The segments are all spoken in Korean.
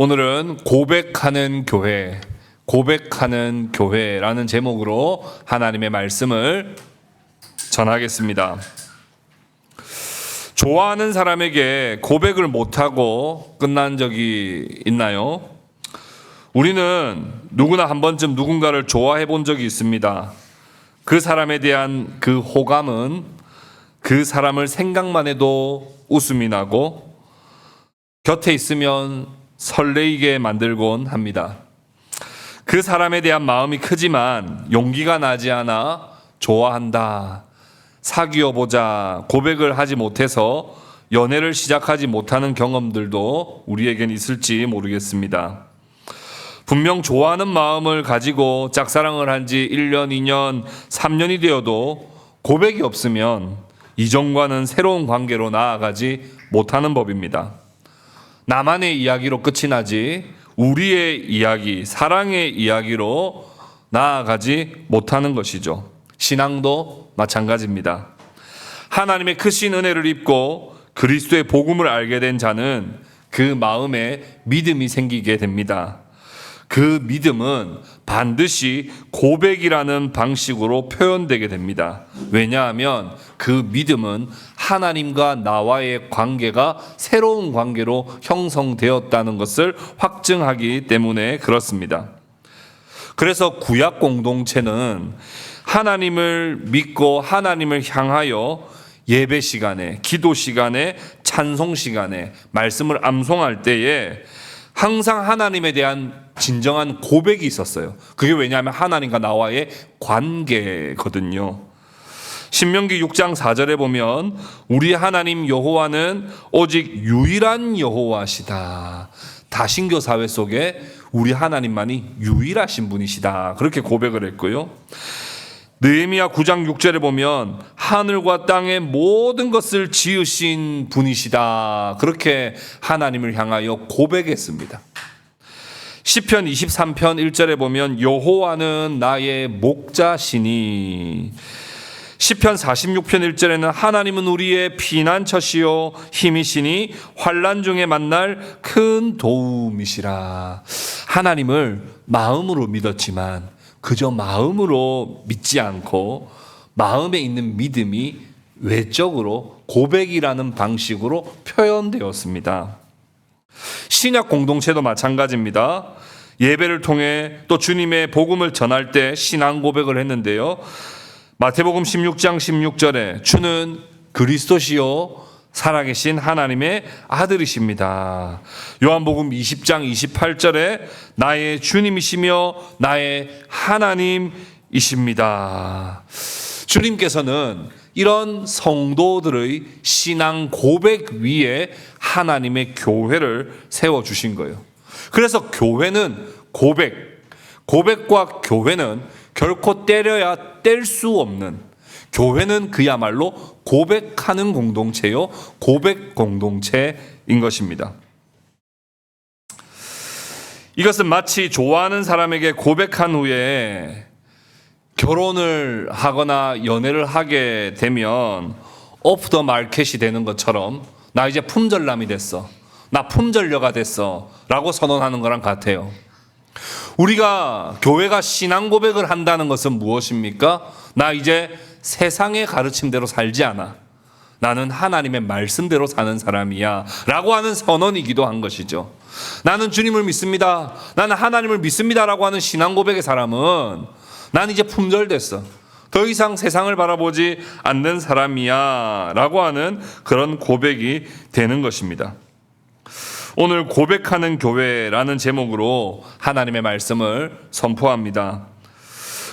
오늘은 고백하는 교회라는 제목으로 하나님의 말씀을 전하겠습니다. 좋아하는 사람에게 고백을 못하고 끝난 적이 있나요? 우리는 누구나 한 번쯤 누군가를 좋아해 본 적이 있습니다. 그 사람에 대한 그 호감은 그 사람을 생각만 해도 웃음이 나고 곁에 있으면 설레이게 만들곤 합니다. 그 사람에 대한 마음이 크지만 용기가 나지 않아 좋아한다, 사귀어 보자, 고백을 하지 못해서 연애를 시작하지 못하는 경험들도 우리에겐 있을지 모르겠습니다. 분명 좋아하는 마음을 가지고 짝사랑을 한 지 1년, 2년, 3년이 되어도 고백이 없으면 이전과는 새로운 관계로 나아가지 못하는 법입니다. 나만의 이야기로 끝이 나지 우리의 이야기, 사랑의 이야기로 나아가지 못하는 것이죠. 신앙도 마찬가지입니다. 하나님의 크신 은혜를 입고 그리스도의 복음을 알게 된 자는 그 마음에 믿음이 생기게 됩니다. 그 믿음은 반드시 고백이라는 방식으로 표현되게 됩니다. 왜냐하면 그 믿음은 하나님과 나와의 관계가 새로운 관계로 형성되었다는 것을 확증하기 때문에 그렇습니다. 그래서 구약 공동체는 하나님을 믿고 하나님을 향하여 예배 시간에, 기도 시간에, 찬송 시간에, 말씀을 암송할 때에 항상 하나님에 대한 진정한 고백이 있었어요. 그게 왜냐하면 하나님과 나와의 관계거든요. 신명기 6장 4절에 보면 우리 하나님 여호와는 오직 유일한 여호와시다. 다신교 사회 속에 우리 하나님만이 유일하신 분이시다. 그렇게 고백을 했고요. 느헤미야 9장 6절에 보면 하늘과 땅의 모든 것을 지으신 분이시다. 그렇게 하나님을 향하여 고백했습니다. 시편 23편 1절에 보면 여호와는 나의 목자시니, 시편 46편 1절에는 하나님은 우리의 피난처시요 힘이시니 환난 중에 만날 큰 도움이시라. 하나님을 마음으로 믿었지만 그저 마음으로 믿지 않고 마음에 있는 믿음이 외적으로 고백이라는 방식으로 표현되었습니다. 신약 공동체도 마찬가지입니다. 예배를 통해 또 주님의 복음을 전할 때 신앙 고백을 했는데요. 마태복음 16장 16절에 주는 그리스도시요 살아계신 하나님의 아들이십니다. 요한복음 20장 28절에 나의 주님이시며 나의 하나님이십니다. 주님께서는 이런 성도들의 신앙 고백 위에 하나님의 교회를 세워주신 거예요. 그래서 교회는 고백과 교회는 결코 때려야 뗄 수 없는, 교회는 그야말로 고백하는 공동체요, 고백 공동체인 것입니다. 이것은 마치 좋아하는 사람에게 고백한 후에 결혼을 하거나 연애를 하게 되면 오프 더 마켓이 되는 것처럼 나 이제 품절남이 됐어, 나 품절녀가 됐어 라고 선언하는 거랑 같아요. 우리가 교회가 신앙 고백을 한다는 것은 무엇입니까? 나 이제 세상의 가르침대로 살지 않아, 나는 하나님의 말씀대로 사는 사람이야 라고 하는 선언이기도 한 것이죠. 나는 주님을 믿습니다, 나는 하나님을 믿습니다 라고 하는 신앙 고백의 사람은 난 이제 품절됐어, 더 이상 세상을 바라보지 않는 사람이야 라고 하는 그런 고백이 되는 것입니다. 오늘 고백하는 교회라는 제목으로 하나님의 말씀을 선포합니다.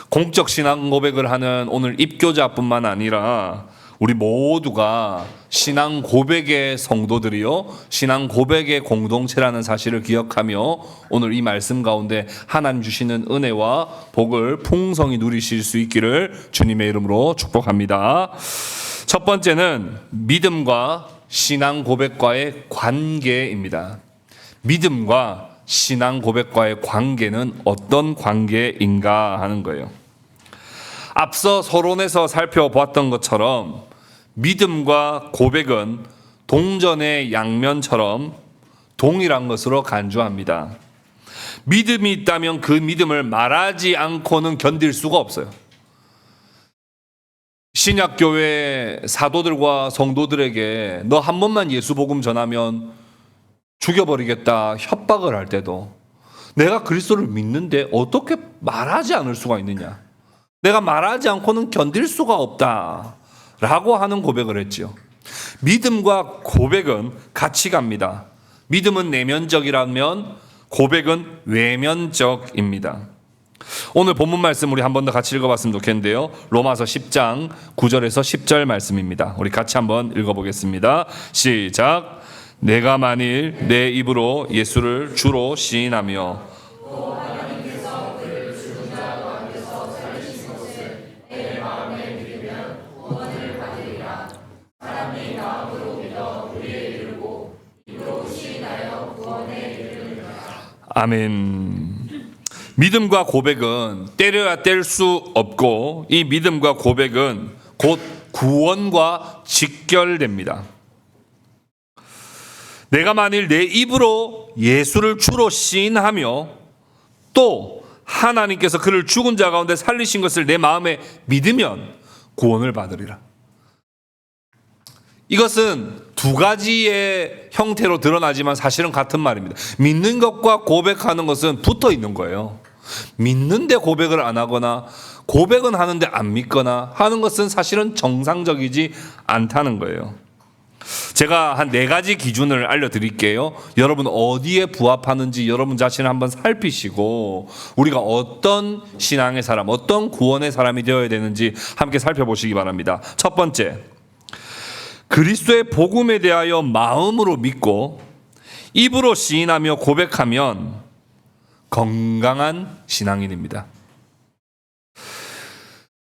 공적 신앙 고백을 하는 오늘 입교자뿐만 아니라 우리 모두가 신앙 고백의 성도들이요, 신앙 고백의 공동체라는 사실을 기억하며 오늘 이 말씀 가운데 하나님 주시는 은혜와 복을 풍성히 누리실 수 있기를 주님의 이름으로 축복합니다. 첫 번째는 믿음과 신앙 고백과의 관계입니다. 믿음과 신앙 고백과의 관계는 어떤 관계인가 하는 거예요. 앞서 서론에서 살펴보았던 것처럼 믿음과 고백은 동전의 양면처럼 동일한 것으로 간주합니다. 믿음이 있다면 그 믿음을 말하지 않고는 견딜 수가 없어요. 신약교회 사도들과 성도들에게 너 한 번만 예수 복음 전하면 죽여버리겠다 협박을 할 때도 내가 그리스도를 믿는데 어떻게 말하지 않을 수가 있느냐, 내가 말하지 않고는 견딜 수가 없다 라고 하는 고백을 했지요. 믿음과 고백은 같이 갑니다. 믿음은 내면적이라면 고백은 외면적입니다. 오늘 본문 말씀 우리 한 번 더 같이 읽어봤으면 좋겠는데요. 로마서 10장 9절에서 10절 말씀입니다. 우리 같이 한번 읽어보겠습니다. 시작. 내가 만일 내 입으로 예수를 주로 시인하며 아멘. 믿음과 고백은 때려야 뗄 수 없고 이 믿음과 고백은 곧 구원과 직결됩니다. 내가 만일 내 입으로 예수를 주로 시인하며 또 하나님께서 그를 죽은 자 가운데 살리신 것을 내 마음에 믿으면 구원을 받으리라. 이것은 두 가지의 형태로 드러나지만 사실은 같은 말입니다. 믿는 것과 고백하는 것은 붙어 있는 거예요. 믿는데 고백을 안 하거나 고백은 하는데 안 믿거나 하는 것은 사실은 정상적이지 않다는 거예요. 제가 한 4가지 기준을 알려드릴게요. 여러분 어디에 부합하는지 여러분 자신을 한번 살피시고 우리가 어떤 신앙의 사람, 어떤 구원의 사람이 되어야 되는지 함께 살펴보시기 바랍니다. 첫 번째, 그리스도의 복음에 대하여 마음으로 믿고 입으로 시인하며 고백하면 건강한 신앙인입니다.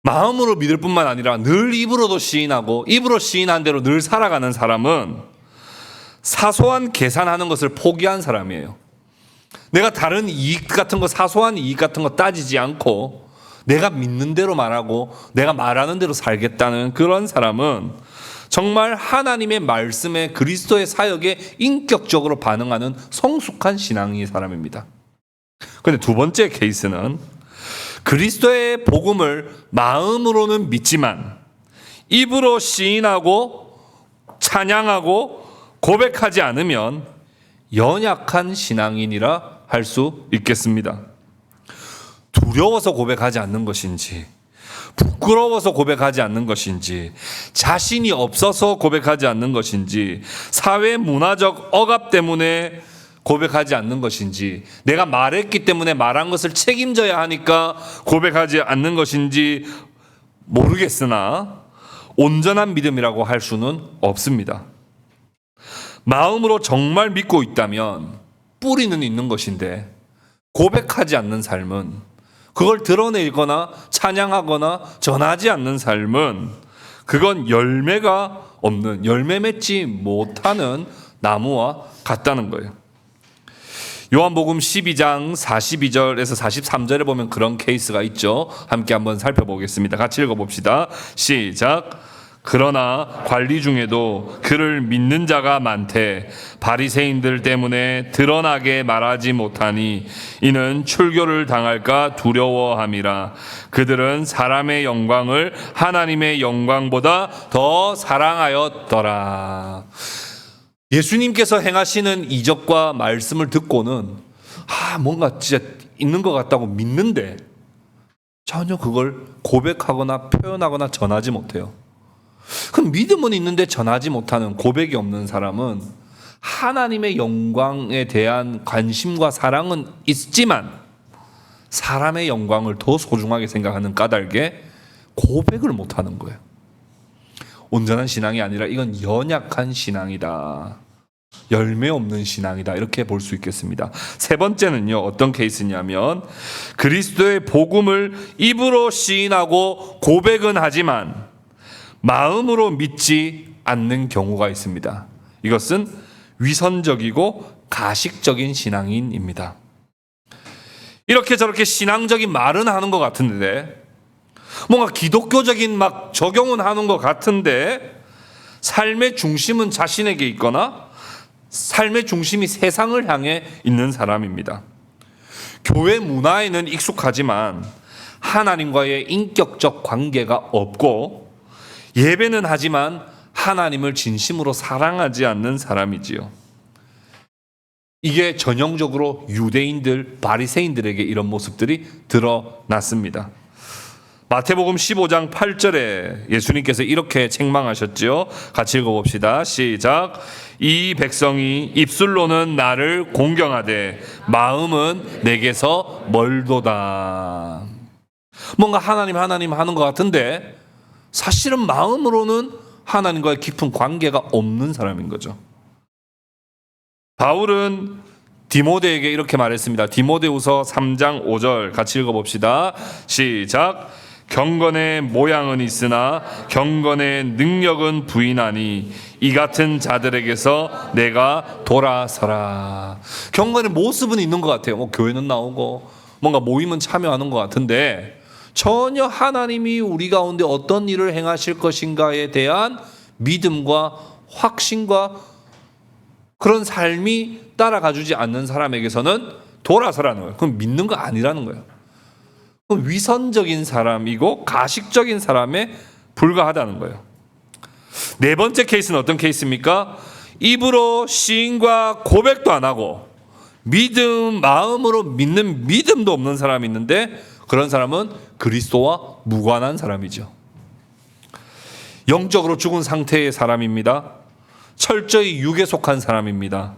마음으로 믿을 뿐만 아니라 늘 입으로도 시인하고 입으로 시인한 대로 늘 살아가는 사람은 사소한 계산하는 것을 포기한 사람이에요. 내가 다른 이익 같은 거, 사소한 이익 같은 거 따지지 않고 내가 믿는 대로 말하고 내가 말하는 대로 살겠다는 그런 사람은 정말 하나님의 말씀에 그리스도의 사역에 인격적으로 반응하는 성숙한 신앙의 사람입니다. 그런데 두 번째 케이스는 그리스도의 복음을 마음으로는 믿지만 입으로 시인하고 찬양하고 고백하지 않으면 연약한 신앙인이라 할 수 있겠습니다. 두려워서 고백하지 않는 것인지, 부끄러워서 고백하지 않는 것인지, 자신이 없어서 고백하지 않는 것인지, 사회 문화적 억압 때문에 고백하지 않는 것인지, 내가 말했기 때문에 말한 것을 책임져야 하니까 고백하지 않는 것인지 모르겠으나 온전한 믿음이라고 할 수는 없습니다. 마음으로 정말 믿고 있다면 뿌리는 있는 것인데 고백하지 않는 삶은, 그걸 드러내거나 찬양하거나 전하지 않는 삶은 그건 열매가 없는, 열매 맺지 못하는 나무와 같다는 거예요. 요한복음 12장 42절에서 43절에 보면 그런 케이스가 있죠. 함께 한번 살펴보겠습니다. 같이 읽어봅시다. 시작. 그러나 관리 중에도 그를 믿는 자가 많되 바리새인들 때문에 드러나게 말하지 못하니 이는 출교를 당할까 두려워함이라. 그들은 사람의 영광을 하나님의 영광보다 더 사랑하였더라. 예수님께서 행하시는 이적과 말씀을 듣고는 뭔가 진짜 있는 것 같다고 믿는데 전혀 그걸 고백하거나 표현하거나 전하지 못해요. 그럼 믿음은 있는데 전하지 못하는, 고백이 없는 사람은 하나님의 영광에 대한 관심과 사랑은 있지만 사람의 영광을 더 소중하게 생각하는 까닭에 고백을 못하는 거예요. 온전한 신앙이 아니라 이건 연약한 신앙이다, 열매 없는 신앙이다, 이렇게 볼 수 있겠습니다. 세 번째는요, 어떤 케이스냐면 그리스도의 복음을 입으로 시인하고 고백은 하지만 마음으로 믿지 않는 경우가 있습니다. 이것은 위선적이고 가식적인 신앙인입니다. 이렇게 저렇게 신앙적인 말은 하는 것 같은데, 뭔가 기독교적인 막 적용은 하는 것 같은데 삶의 중심은 자신에게 있거나 삶의 중심이 세상을 향해 있는 사람입니다. 교회 문화에는 익숙하지만 하나님과의 인격적 관계가 없고 예배는 하지만 하나님을 진심으로 사랑하지 않는 사람이지요. 이게 전형적으로 유대인들, 바리새인들에게 이런 모습들이 드러났습니다. 마태복음 15장 8절에 예수님께서 이렇게 책망하셨죠. 같이 읽어봅시다. 시작. 이 백성이 입술로는 나를 공경하되 마음은 내게서 멀도다. 뭔가 하나님 하는 것 같은데 사실은 마음으로는 하나님과의 깊은 관계가 없는 사람인 거죠. 바울은 디모데에게 이렇게 말했습니다. 디모데후서 3장 5절 같이 읽어봅시다. 시작. 경건의 모양은 있으나 경건의 능력은 부인하니 이 같은 자들에게서 내가 돌아서라. 경건의 모습은 있는 것 같아요. 뭐 교회는 나오고 뭔가 모임은 참여하는 것 같은데 전혀 하나님이 우리 가운데 어떤 일을 행하실 것인가에 대한 믿음과 확신과 그런 삶이 따라가주지 않는 사람에게서는 돌아서라는 거예요. 그럼 믿는 거 아니라는 거예요. 그럼 위선적인 사람이고 가식적인 사람에 불과하다는 거예요. 네 번째 케이스는 어떤 케이스입니까? 입으로 시인과 고백도 안 하고 마음으로 믿는 믿음도 없는 사람이 있는데 그런 사람은 그리스도와 무관한 사람이죠. 영적으로 죽은 상태의 사람입니다. 철저히 육에 속한 사람입니다.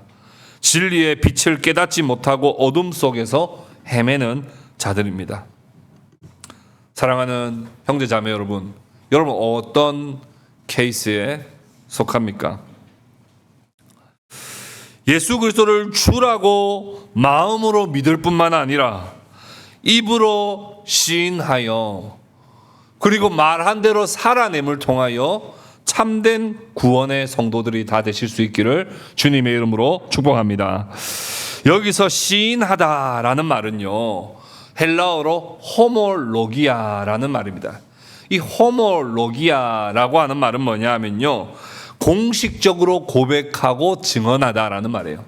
진리의 빛을 깨닫지 못하고 어둠 속에서 헤매는 자들입니다. 사랑하는 형제 자매 여러분, 여러분 어떤 케이스에 속합니까? 예수 그리스도를 주라고 마음으로 믿을 뿐만 아니라 입으로 시인하여 그리고 말한 대로 살아냄을 통하여 참된 구원의 성도들이 다 되실 수 있기를 주님의 이름으로 축복합니다. 여기서 시인하다라는 말은요, 헬라어로 호몰로기아라는 말입니다. 이 호몰로기아라고 하는 말은 뭐냐 하면요, 공식적으로 고백하고 증언하다라는 말이에요.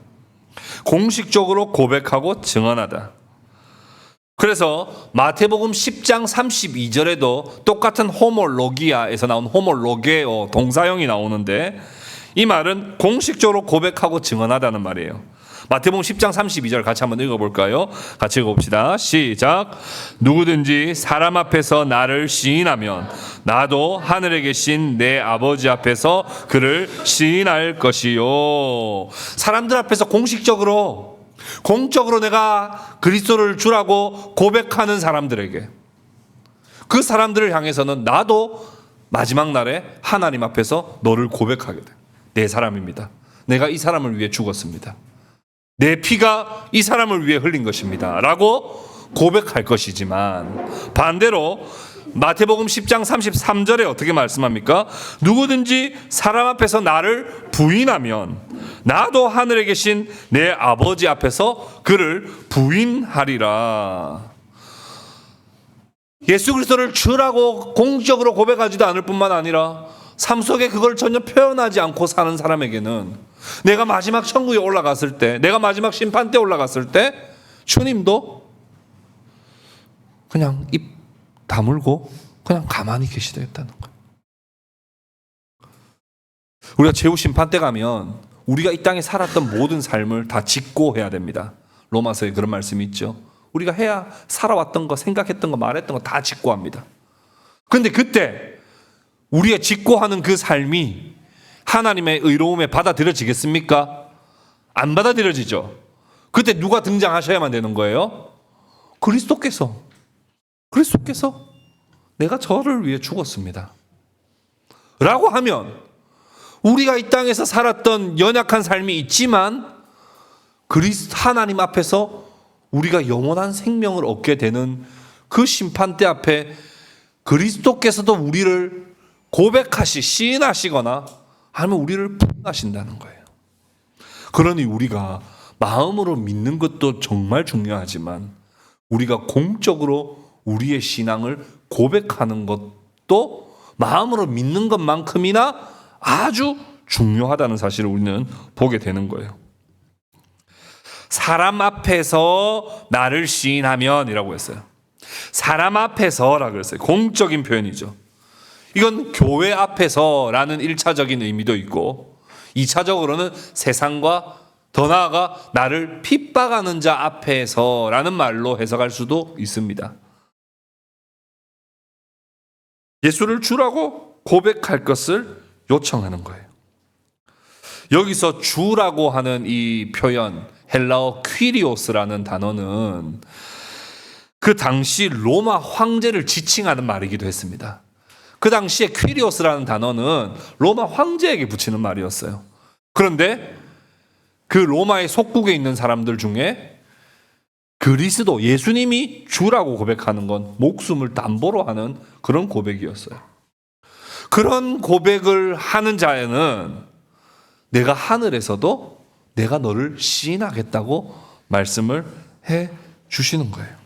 공식적으로 고백하고 증언하다. 그래서 마태복음 10장 32절에도 똑같은 호몰로기아에서 나온 호몰로게오 동사형이 나오는데 이 말은 공식적으로 고백하고 증언하다는 말이에요. 마태복음 10장 32절 같이 한번 읽어볼까요? 같이 읽어봅시다. 시작. 누구든지 사람 앞에서 나를 시인하면 나도 하늘에 계신 내 아버지 앞에서 그를 시인할 것이요. 사람들 앞에서 공적으로 내가 그리스도를 주라고 고백하는 사람들에게, 그 사람들을 향해서는 나도 마지막 날에 하나님 앞에서 너를 고백하게 돼. 내 사람입니다. 내가 이 사람을 위해 죽었습니다. 내 피가 이 사람을 위해 흘린 것입니다 라고 고백할 것이지만, 반대로 마태복음 10장 33절에 어떻게 말씀합니까? 누구든지 사람 앞에서 나를 부인하면 나도 하늘에 계신 내 아버지 앞에서 그를 부인하리라. 예수 그리스도를 주라고 공적으로 고백하지도 않을 뿐만 아니라 삶 속에 그걸 전혀 표현하지 않고 사는 사람에게는 내가 마지막 천국에 올라갔을 때, 내가 마지막 심판 때 올라갔을 때 주님도 그냥 입 다물고 그냥 가만히 계시겠다는 거예요. 우리가 최후 심판 때 가면 우리가 이 땅에 살았던 모든 삶을 다 직고해야 됩니다. 로마서에 그런 말씀이 있죠. 우리가 해야 살아왔던 거, 생각했던 거, 말했던 거 다 직고합니다. 그런데 그때 우리의 직고하는 그 삶이 하나님의 의로움에 받아들여지겠습니까? 안 받아들여지죠. 그때 누가 등장하셔야만 되는 거예요? 그리스도께서 내가 저를 위해 죽었습니다 라고 하면 우리가 이 땅에서 살았던 연약한 삶이 있지만 하나님 앞에서 우리가 영원한 생명을 얻게 되는 그 심판대 앞에 그리스도께서도 우리를 시인하시거나 아니면 우리를 부인하신다는 거예요. 그러니 우리가 마음으로 믿는 것도 정말 중요하지만 우리가 공적으로 우리의 신앙을 고백하는 것도 마음으로 믿는 것만큼이나 아주 중요하다는 사실을 우리는 보게 되는 거예요. 사람 앞에서 나를 시인하면이라고 했어요. 사람 앞에서라고 했어요. 공적인 표현이죠. 이건 교회 앞에서라는 1차적인 의미도 있고 2차적으로는 세상과 더 나아가 나를 핍박하는 자 앞에서라는 말로 해석할 수도 있습니다. 예수를 주라고 고백할 것을 요청하는 거예요. 여기서 주라고 하는 이 표현, 헬라어 퀴리오스라는 단어는 그 당시 로마 황제를 지칭하는 말이기도 했습니다. 그 당시에 퀴리오스라는 단어는 로마 황제에게 붙이는 말이었어요. 그런데 그 로마의 속국에 있는 사람들 중에 그리스도 예수님이 주라고 고백하는 건 목숨을 담보로 하는 그런 고백이었어요. 그런 고백을 하는 자에는 내가 하늘에서도 내가 너를 시인하겠다고 말씀을 해 주시는 거예요.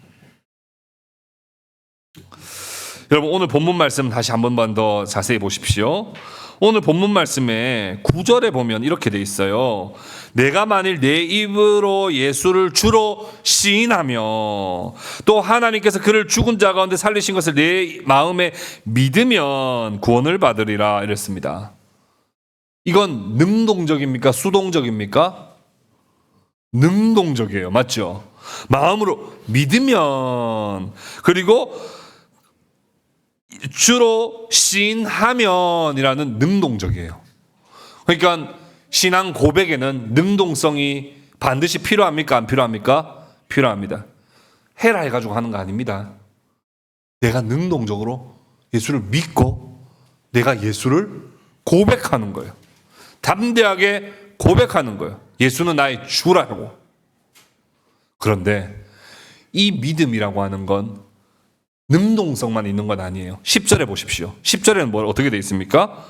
여러분 오늘 본문 말씀 다시 한 번만 더 자세히 보십시오. 오늘 본문 말씀에 9절에 보면 이렇게 돼 있어요. 내가 만일 내 입으로 예수를 주로 시인하며 또 하나님께서 그를 죽은 자 가운데 살리신 것을 내 마음에 믿으면 구원을 받으리라 이랬습니다. 이건 능동적입니까? 수동적입니까? 능동적이에요. 맞죠? 마음으로 믿으면 그리고 주로 시인하면이라는 능동적이에요. 그러니까 신앙 고백에는 능동성이 반드시 필요합니까? 안 필요합니까? 필요합니다. 해라 해가지고 하는 거 아닙니다. 내가 능동적으로 예수를 믿고 내가 예수를 고백하는 거예요. 담대하게 고백하는 거예요. 예수는 나의 주라고. 그런데 이 믿음이라고 하는 건 능동성만 있는 건 아니에요. 10절에 보십시오. 10절에는 어떻게 되어 있습니까?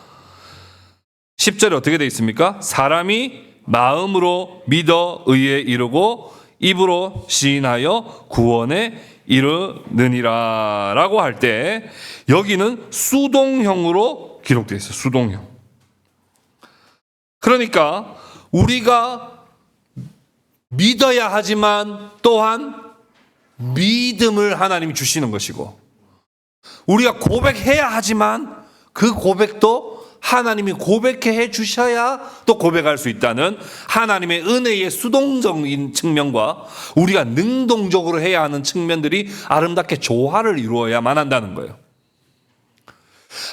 10절에 어떻게 되어 있습니까? 사람이 마음으로 믿어 의에 이르고 입으로 시인하여 구원에 이르느니라 라고 할 때 여기는 수동형으로 기록되어 있어요. 수동형. 그러니까 우리가 믿어야 하지만 또한 믿음을 하나님이 주시는 것이고 우리가 고백해야 하지만 그 고백도 하나님이 고백해 주셔야 또 고백할 수 있다는 하나님의 은혜의 수동적인 측면과 우리가 능동적으로 해야 하는 측면들이 아름답게 조화를 이루어야만 한다는 거예요.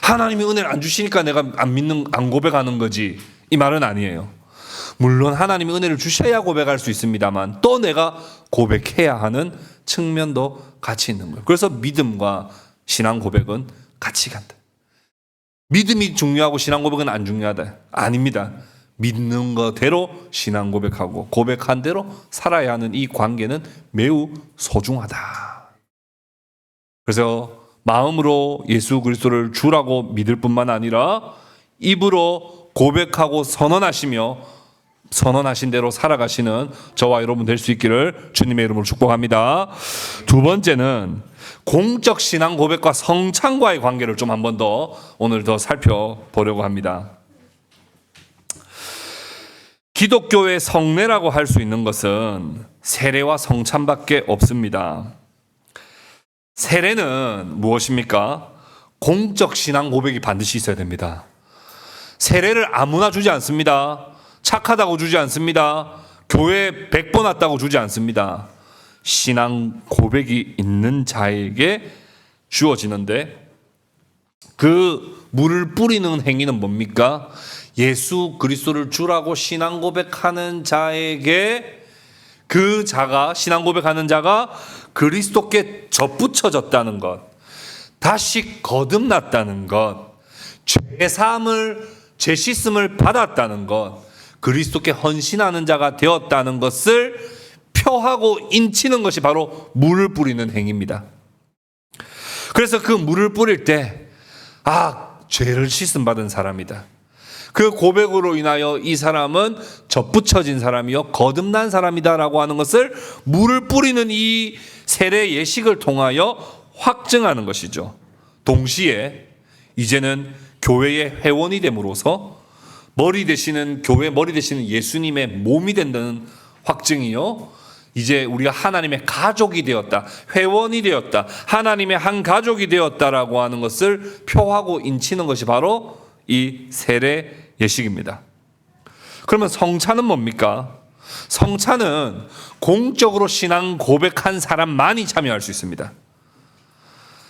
하나님이 은혜를 안 주시니까 내가 안 고백하는 거지 이 말은 아니에요. 물론 하나님이 은혜를 주셔야 고백할 수 있습니다만 또 내가 고백해야 하는 측면도 같이 있는 거예요. 그래서 믿음과 신앙 고백은 같이 간다. 믿음이 중요하고 신앙 고백은 안 중요하다. 아닙니다. 믿는 거대로 신앙 고백하고 고백한 대로 살아야 하는 이 관계는 매우 소중하다. 그래서 마음으로 예수 그리스도를 주라고 믿을 뿐만 아니라 입으로 고백하고 선언하신 대로 살아가시는 저와 여러분 될 수 있기를 주님의 이름으로 축복합니다. 두 번째는 공적 신앙 고백과 성찬과의 관계를 좀 한 번 더 오늘 더 살펴보려고 합니다. 기독교의 성례라고 할 수 있는 것은 세례와 성찬밖에 없습니다. 세례는 무엇입니까? 공적 신앙 고백이 반드시 있어야 됩니다. 세례를 아무나 주지 않습니다. 착하다고 주지 않습니다. 교회 100번 왔다고 주지 않습니다. 신앙 고백이 있는 자에게 주어지는데 그 물을 뿌리는 행위는 뭡니까? 예수 그리스도를 주라고 신앙 고백하는 자에게 그 자가 신앙 고백하는 자가 그리스도께 접붙여졌다는 것, 다시 거듭났다는 것, 죄 씻음을 받았다는 것, 그리스도께 헌신하는 자가 되었다는 것을 표하고 인치는 것이 바로 물을 뿌리는 행위입니다. 그래서 그 물을 뿌릴 때 죄를 씻음 받은 사람이다. 그 고백으로 인하여 이 사람은 접붙여진 사람이요 거듭난 사람이다라고 하는 것을 물을 뿌리는 이 세례 예식을 통하여 확증하는 것이죠. 동시에 이제는 교회의 회원이 됨으로써 머리 되시는 교회 머리 되시는 예수님의 몸이 된다는 확증이요. 이제 우리가 하나님의 가족이 되었다, 회원이 되었다, 하나님의 한 가족이 되었다라고 하는 것을 표하고 인치는 것이 바로 이 세례 예식입니다. 그러면 성찬은 뭡니까? 성찬은 공적으로 신앙 고백한 사람만이 참여할 수 있습니다.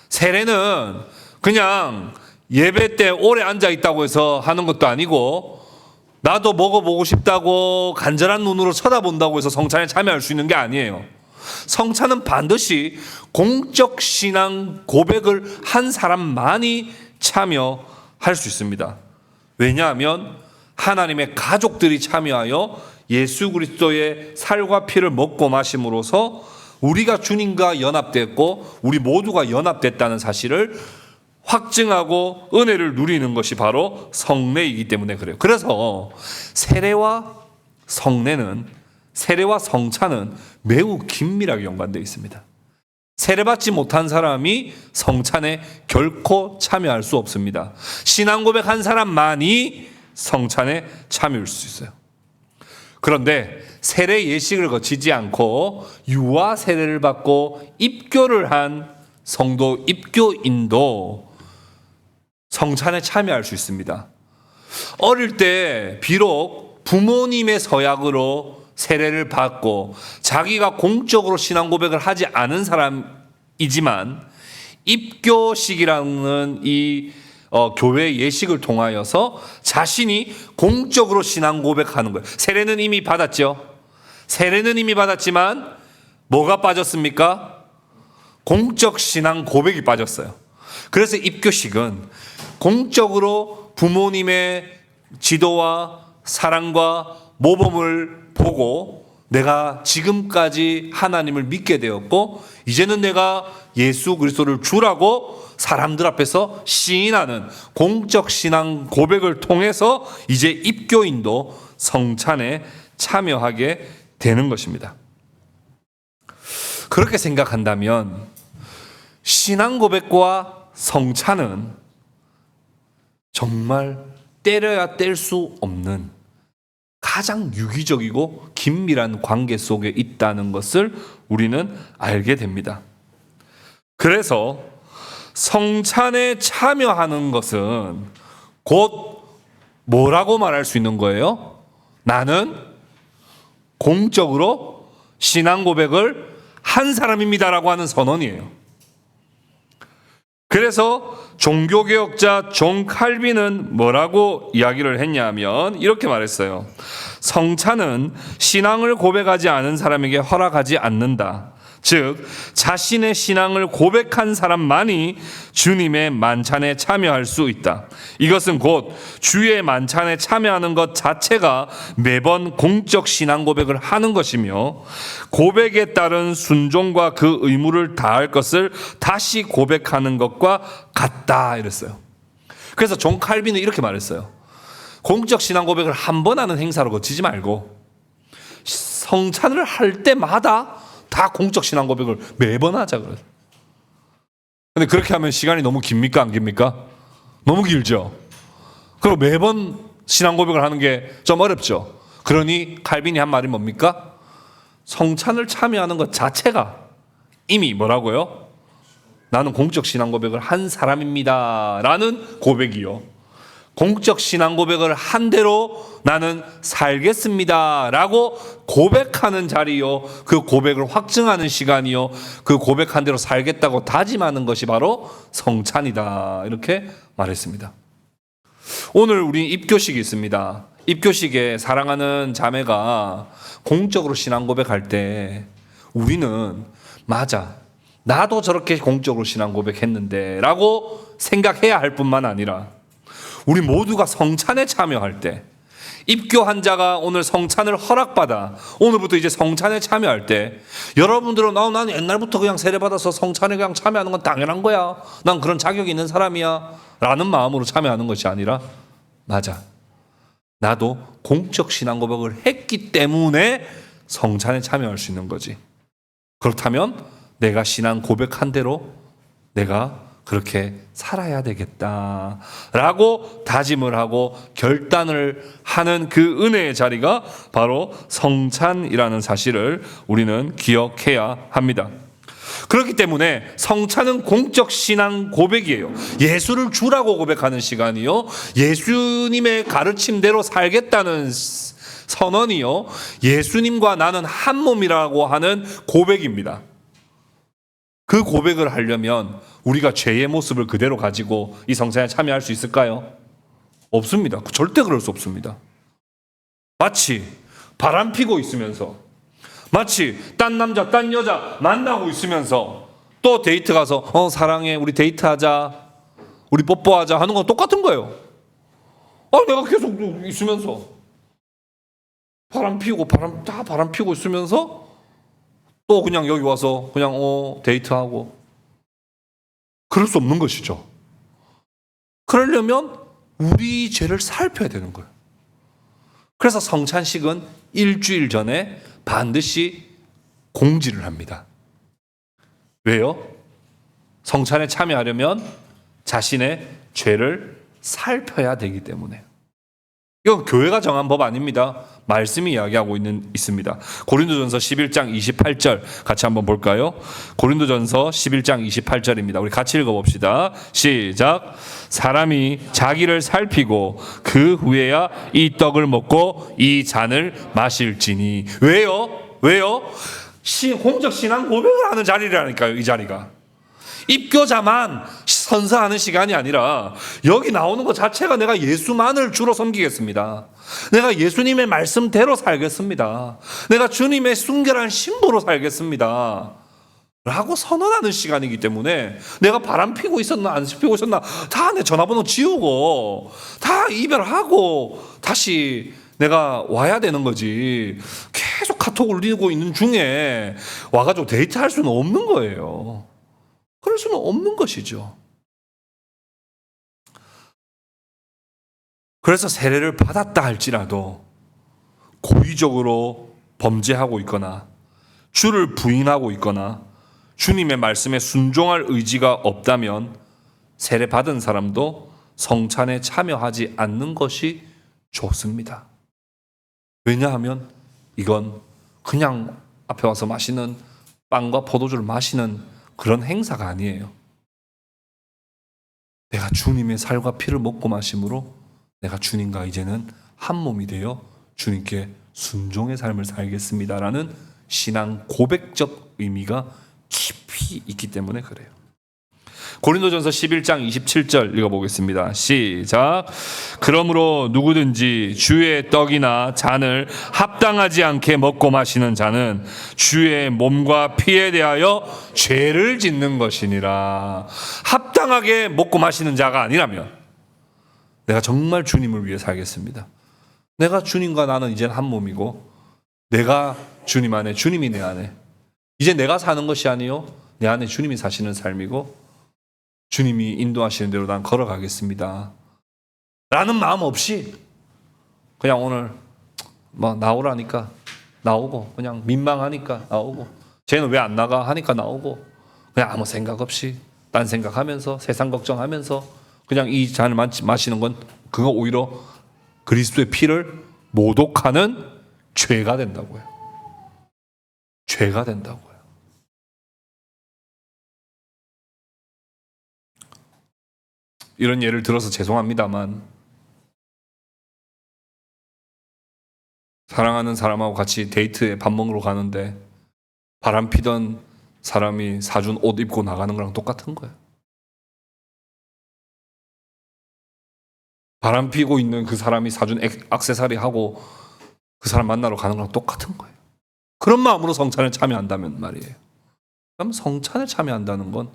세례는 그냥 예배 때 오래 앉아 있다고 해서 하는 것도 아니고, 나도 먹어보고 싶다고 간절한 눈으로 쳐다본다고 해서 성찬에 참여할 수 있는 게 아니에요. 성찬은 반드시 공적 신앙 고백을 한 사람만이 참여할 수 있습니다. 왜냐하면 하나님의 가족들이 참여하여 예수 그리스도의 살과 피를 먹고 마심으로써 우리가 주님과 연합됐고 우리 모두가 연합됐다는 사실을 확증하고 은혜를 누리는 것이 바로 성례이기 때문에 그래요. 그래서 세례와 성례는, 세례와 성찬은 매우 긴밀하게 연관되어 있습니다. 세례받지 못한 사람이 성찬에 결코 참여할 수 없습니다. 신앙 고백한 사람만이 성찬에 참여할 수 있어요. 그런데 세례 예식을 거치지 않고 유아 세례를 받고 입교를 한 성도 입교인도 성찬에 참여할 수 있습니다. 어릴 때 비록 부모님의 서약으로 세례를 받고 자기가 공적으로 신앙 고백을 하지 않은 사람이지만 입교식이라는 이 교회 예식을 통하여서 자신이 공적으로 신앙 고백하는 거예요. 세례는 이미 받았죠. 세례는 이미 받았지만 뭐가 빠졌습니까? 공적 신앙 고백이 빠졌어요. 그래서 입교식은 공적으로 부모님의 지도와 사랑과 모범을 보고 내가 지금까지 하나님을 믿게 되었고 이제는 내가 예수 그리스도를 주라고 사람들 앞에서 시인하는 공적 신앙 고백을 통해서 이제 입교인도 성찬에 참여하게 되는 것입니다. 그렇게 생각한다면 신앙 고백과 성찬은 정말 때려야 뗄 수 없는 가장 유기적이고 긴밀한 관계 속에 있다는 것을 우리는 알게 됩니다. 그래서 성찬에 참여하는 것은 곧 뭐라고 말할 수 있는 거예요? 나는 공적으로 신앙 고백을 한 사람입니다라고 하는 선언이에요. 그래서 종교개혁자 존 칼빈은 뭐라고 이야기를 했냐면 이렇게 말했어요. 성찬은 신앙을 고백하지 않은 사람에게 허락하지 않는다. 즉 자신의 신앙을 고백한 사람만이 주님의 만찬에 참여할 수 있다. 이것은 곧 주의 만찬에 참여하는 것 자체가 매번 공적 신앙 고백을 하는 것이며 고백에 따른 순종과 그 의무를 다할 것을 다시 고백하는 것과 같다 이랬어요. 그래서 존 칼빈은 이렇게 말했어요. 공적 신앙 고백을 한 번 하는 행사로 거치지 말고 성찬을 할 때마다 다 공적 신앙 고백을 매번 하자 그래요. 근데 그렇게 하면 시간이 너무 깁니까? 안 깁니까? 너무 길죠. 그리고 매번 신앙 고백을 하는 게 좀 어렵죠. 그러니 칼빈이 한 말이 뭡니까? 성찬을 참여하는 것 자체가 이미 뭐라고요? 나는 공적 신앙 고백을 한 사람입니다 라는 고백이요. 공적 신앙 고백을 한 대로 나는 살겠습니다 라고 고백하는 자리요, 그 고백을 확증하는 시간이요, 그 고백한 대로 살겠다고 다짐하는 것이 바로 성찬이다 이렇게 말했습니다. 오늘 우리 입교식이 있습니다. 입교식에 사랑하는 자매가 공적으로 신앙 고백할 때 우리는 맞아, 나도 저렇게 공적으로 신앙 고백했는데 라고 생각해야 할 뿐만 아니라 우리 모두가 성찬에 참여할 때, 입교한 자가 오늘 성찬을 허락받아 오늘부터 이제 성찬에 참여할 때 여러분들은 나는 옛날부터 그냥 세례받아서 성찬에 그냥 참여하는 건 당연한 거야, 난 그런 자격이 있는 사람이야 라는 마음으로 참여하는 것이 아니라 맞아, 나도 공적 신앙 고백을 했기 때문에 성찬에 참여할 수 있는 거지. 그렇다면 내가 신앙 고백한 대로 내가 그렇게 살아야 되겠다라고 다짐을 하고 결단을 하는 그 은혜의 자리가 바로 성찬이라는 사실을 우리는 기억해야 합니다. 그렇기 때문에 성찬은 공적 신앙 고백이에요. 예수를 주라고 고백하는 시간이요, 예수님의 가르침대로 살겠다는 선언이요, 예수님과 나는 한 몸이라고 하는 고백입니다. 그 고백을 하려면 우리가 죄의 모습을 그대로 가지고 이 성찬에 참여할 수 있을까요? 없습니다. 절대 그럴 수 없습니다. 마치 바람 피고 있으면서, 마치 딴 남자 딴 여자 만나고 있으면서 또 데이트 가서 사랑해 우리 데이트하자, 우리 뽀뽀하자 하는 건 똑같은 거예요. 내가 계속 있으면서 바람 피고 있으면서 또 그냥 여기 와서 그냥 데이트하고, 그럴 수 없는 것이죠. 그러려면 우리 죄를 살펴야 되는 거예요. 그래서 성찬식은 일주일 전에 반드시 공지를 합니다. 왜요? 성찬에 참여하려면 자신의 죄를 살펴야 되기 때문에. 이건 교회가 정한 법 아닙니다. 말씀이 이야기하고 있습니다. 고린도전서 11장 28절 같이 한번 볼까요? 고린도전서 11장 28절입니다. 우리 같이 읽어봅시다. 시작. 사람이 자기를 살피고 그 후에야 이 떡을 먹고 이 잔을 마실지니. 왜요? 공적 신앙 고백을 하는 자리라니까요. 이 자리가 입교자만 선서하는 시간이 아니라 여기 나오는 것 자체가 내가 예수만을 주로 섬기겠습니다. 내가 예수님의 말씀대로 살겠습니다. 내가 주님의 순결한 신부로 살겠습니다 라고 선언하는 시간이기 때문에, 내가 바람 피고 있었나 안 피고 있었나 다 내 전화번호 지우고 다 이별하고 다시 내가 와야 되는 거지, 계속 카톡 올리고 있는 중에 와가지고 데이트할 수는 없는 거예요. 그럴 수는 없는 것이죠. 그래서 세례를 받았다 할지라도 고의적으로 범죄하고 있거나 주를 부인하고 있거나 주님의 말씀에 순종할 의지가 없다면 세례 받은 사람도 성찬에 참여하지 않는 것이 좋습니다. 왜냐하면 이건 그냥 앞에 와서 마시는 빵과 포도주를 마시는 그런 행사가 아니에요. 내가 주님의 살과 피를 먹고 마심으로 내가 주님과 이제는 한 몸이 되어 주님께 순종의 삶을 살겠습니다라는 신앙 고백적 의미가 깊이 있기 때문에 그래요. 고린도전서 11장 27절 읽어보겠습니다. 시작. 그러므로 누구든지 주의 떡이나 잔을 합당하지 않게 먹고 마시는 자는 주의 몸과 피에 대하여 죄를 짓는 것이니라. 합당하게 먹고 마시는 자가 아니라면 내가 정말 주님을 위해 살겠습니다. 내가 주님과 나는 이제 한 몸이고, 내가 주님 안에, 주님이 내 안에, 이제 내가 사는 것이 아니요 내 안에 주님이 사시는 삶이고 주님이 인도하시는 대로 난 걸어가겠습니다 라는 마음 없이 그냥 오늘 나오라니까 나오고, 그냥 민망하니까 나오고, 쟤는 왜 안 나가 하니까 나오고, 그냥 아무 생각 없이 딴 생각하면서 세상 걱정하면서 그냥 이 잔을 마시는 건 그거 오히려 그리스도의 피를 모독하는 죄가 된다고요. 죄가 된다고요. 이런 예를 들어서 죄송합니다만, 사랑하는 사람하고 같이 데이트에 밥 먹으러 가는데 바람 피던 사람이 사준 옷 입고 나가는 거랑 똑같은 거예요. 바람 피고 있는 그 사람이 사준 액세서리 하고 그 사람 만나러 가는 거랑 똑같은 거예요. 그런 마음으로 성찬에 참여한다면 말이에요. 그럼 성찬에 참여한다는 건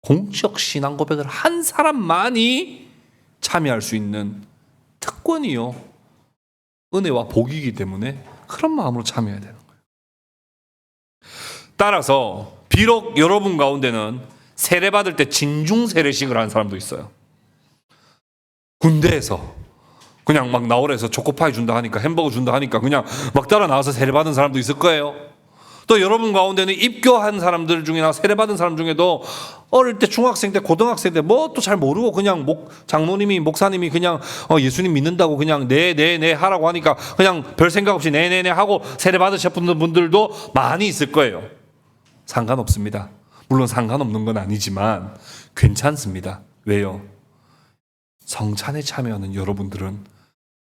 공적 신앙 고백을 한 사람만이 참여할 수 있는 특권이요, 은혜와 복이기 때문에 그런 마음으로 참여해야 되는 거예요. 따라서 비록 여러분 가운데는 세례 받을 때 진중 세례식을 하는 사람도 있어요. 군대에서 그냥 나오라 해서 초코파이 준다 하니까, 햄버거 준다 하니까 그냥 따라 나와서 세례 받은 사람도 있을 거예요. 또 여러분 가운데는 입교한 사람들 중이나 세례받은 사람 중에도 어릴 때 중학생 때 고등학생 때 뭐 또 잘 모르고 그냥 장모님이 목사님이 그냥 예수님 믿는다고 그냥 네 하라고 하니까 그냥 별 생각 없이 네네네 하고 세례받으셨던 분들도 많이 있을 거예요. 상관없습니다. 물론 상관없는 건 아니지만 괜찮습니다. 왜요? 성찬에 참여하는 여러분들은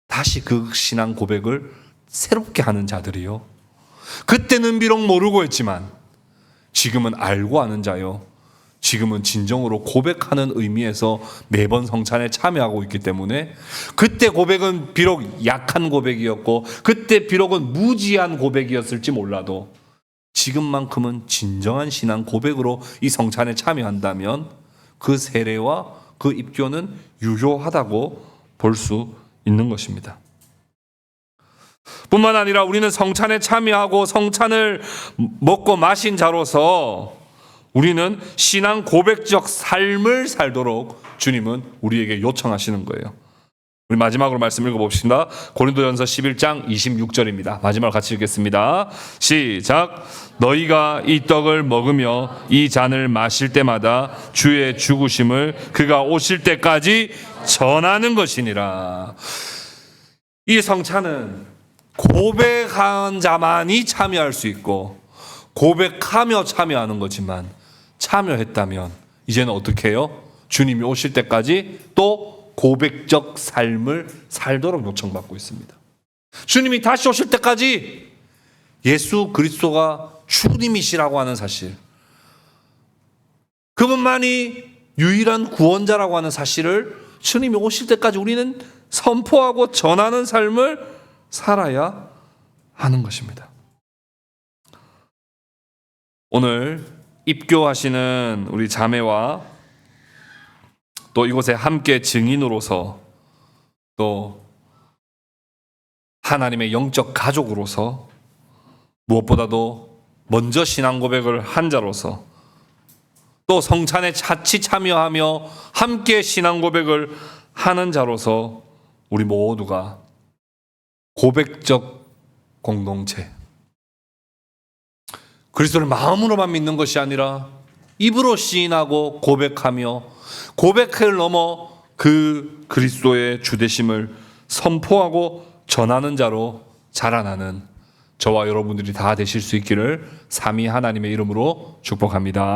다시 그 신앙 고백을 새롭게 하는 자들이요. 그때는 비록 모르고 했지만 지금은 알고 아는 자요. 지금은 진정으로 고백하는 의미에서 매번 성찬에 참여하고 있기 때문에 그때 고백은 비록 약한 고백이었고 그때 비록은 무지한 고백이었을지 몰라도 지금만큼은 진정한 신앙 고백으로 이 성찬에 참여한다면 그 세례와 그 입교는 유효하다고 볼 수 있는 것입니다. 뿐만 아니라 우리는 성찬에 참여하고 성찬을 먹고 마신 자로서 우리는 신앙 고백적 삶을 살도록 주님은 우리에게 요청하시는 거예요. 우리 마지막으로 말씀 읽어봅시다. 고린도전서 11장 26절입니다. 마지막으로 같이 읽겠습니다. 시작. 너희가 이 떡을 먹으며 이 잔을 마실 때마다 주의 죽으심을 그가 오실 때까지 전하는 것이니라. 이 성찬은 고백한 자만이 참여할 수 있고 고백하며 참여하는 거지만 참여했다면 이제는 어떻게 해요? 주님이 오실 때까지 또 고백적 삶을 살도록 요청받고 있습니다. 주님이 다시 오실 때까지 예수 그리스도가 주님이시라고 하는 사실, 그분만이 유일한 구원자라고 하는 사실을 주님이 오실 때까지 우리는 선포하고 전하는 삶을 살아야 하는 것입니다. 오늘 입교하시는 우리 자매와 또 이곳에 함께 증인으로서 또 하나님의 영적 가족으로서 무엇보다도 먼저 신앙 고백을 한 자로서 또 성찬에 같이 참여하며 함께 신앙 고백을 하는 자로서 우리 모두가 고백적 공동체, 그리스도를 마음으로만 믿는 것이 아니라 입으로 시인하고 고백하며 고백을 넘어 그 그리스도의 주되심을 선포하고 전하는 자로 자라나는 저와 여러분들이 다 되실 수 있기를 삼위 하나님의 이름으로 축복합니다.